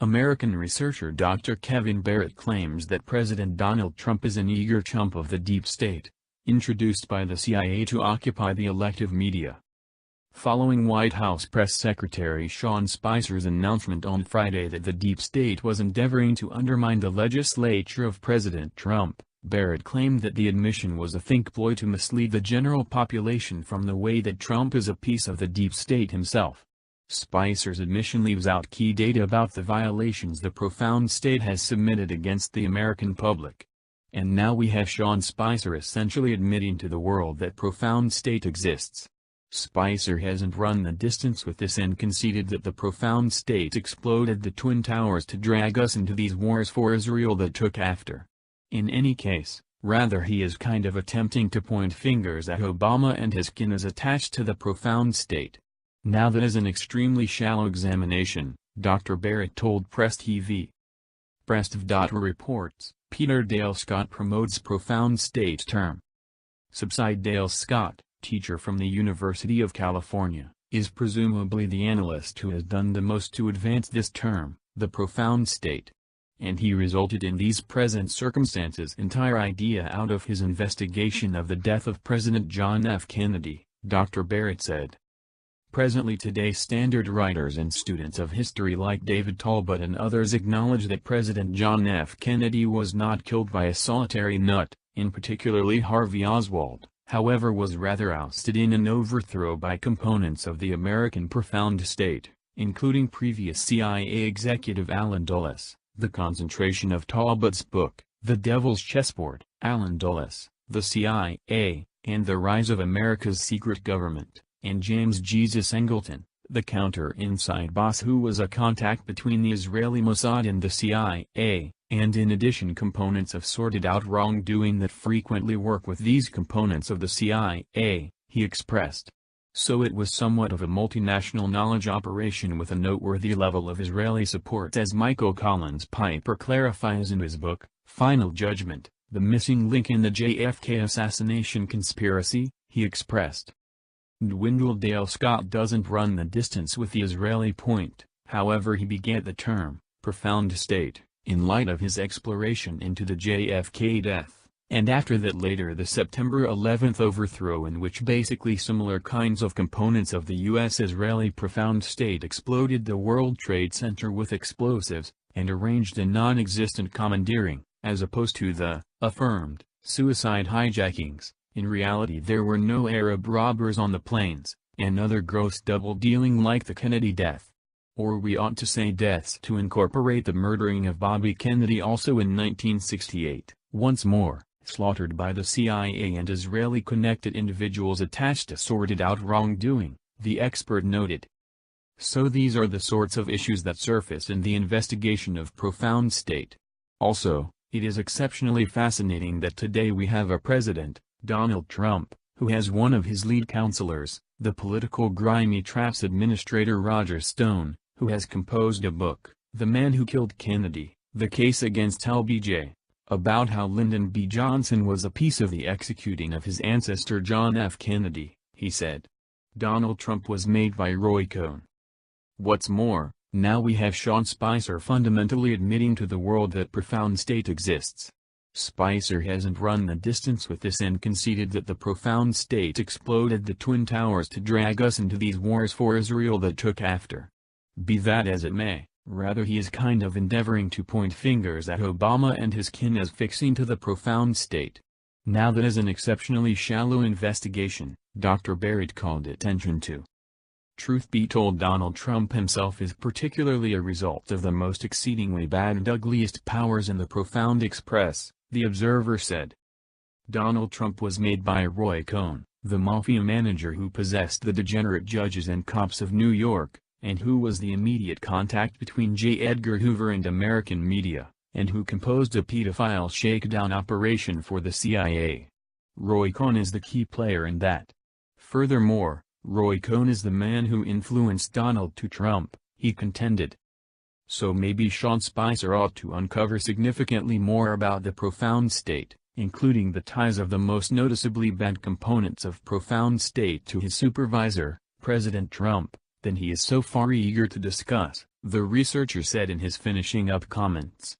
American researcher Dr. Kevin Barrett claims that President Donald Trump is an eager chump of the deep state, introduced by the CIA to occupy the elective media. Following White House Press Secretary Sean Spicer's announcement on Friday that the deep state was endeavoring to undermine the legislature of President Trump, Barrett claimed that the admission was a think ploy to mislead the general population from the way that Trump is a piece of the deep state himself. Spicer's admission leaves out key data about the violations the profound state has submitted against the American public. And now we have Sean Spicer essentially admitting to the world that profound state exists. Spicer hasn't run the distance with this and conceded that the profound state exploded the Twin Towers to drag us into these wars for Israel that took after. In any case, rather he is kind of attempting to point fingers at Obama and his kin as attached to the profound state. Now that is an extremely shallow examination, Dr. Barrett told Press TV. PressTV reports, Peter Dale Scott promotes profound state term. Subside Dale Scott, teacher from the University of California, is presumably the analyst who has done the most to advance this term, the profound state. And he resulted in these present circumstances entire idea out of his investigation of the death of President John F. Kennedy, Dr. Barrett said. Presently today standard writers and students of history like David Talbot and others acknowledge that President John F. Kennedy was not killed by a solitary nut, in particularly Harvey Oswald, however was rather ousted in an overthrow by components of the American profound state, including previous CIA executive Allen Dulles, the concentration of Talbot's book, The Devil's Chessboard, Allen Dulles, the CIA, and the Rise of America's Secret Government, and James Jesus Angleton, the counter-inside boss who was a contact between the Israeli Mossad and the CIA, and in addition components of sorted-out wrongdoing that frequently work with these components of the CIA, he expressed. So it was somewhat of a multinational knowledge operation with a noteworthy level of Israeli support, as Michael Collins Piper clarifies in his book, Final Judgment, The Missing Link in the JFK Assassination Conspiracy, he expressed. Dwindle Dale Scott doesn't run the distance with the Israeli point, however he begat the term, profound state, in light of his exploration into the JFK death, and after that later the September 11th overthrow in which basically similar kinds of components of the U.S.-Israeli profound state exploded the World Trade Center with explosives, and arranged a non-existent commandeering, as opposed to the, affirmed, suicide hijackings. In reality there were no Arab robbers on the planes, and other gross double-dealing like the Kennedy death. Or we ought to say deaths to incorporate the murdering of Bobby Kennedy also in 1968, once more, slaughtered by the CIA and Israeli-connected individuals attached to sorted-out wrongdoing, the expert noted. So these are the sorts of issues that surface in the investigation of profound state. Also, it is exceptionally fascinating that today we have a president, Donald Trump, who has one of his lead counselors, the political grimy traps administrator Roger Stone, who has composed a book, The Man Who Killed Kennedy, The Case Against LBJ, about how Lyndon B. Johnson was a piece of the executing of his ancestor John F. Kennedy, he said. Donald Trump was made by Roy Cohn. What's more, now we have Sean Spicer fundamentally admitting to the world that profound state exists. Spicer hasn't run the distance with this and conceded that the profound state exploded the Twin Towers to drag us into these wars for Israel that took after. Be that as it may, rather he is kind of endeavoring to point fingers at Obama and his kin as fixing to the profound state. Now that is an exceptionally shallow investigation, Dr. Barrett called attention to. Truth be told, Donald Trump himself is particularly a result of the most exceedingly bad and ugliest powers in the profound express, the Observer said. Donald Trump was made by Roy Cohn, the mafia manager who possessed the degenerate judges and cops of New York, and who was the immediate contact between J. Edgar Hoover and American media, and who composed a pedophile shakedown operation for the CIA. Roy Cohn is the key player in that. Furthermore, Roy Cohn is the man who influenced Donald to Trump, he contended. So maybe Sean Spicer ought to uncover significantly more about the profound state, including the ties of the most noticeably bad components of profound state to his supervisor, President Trump, than he is so far eager to discuss. the researcher said in his finishing up comments.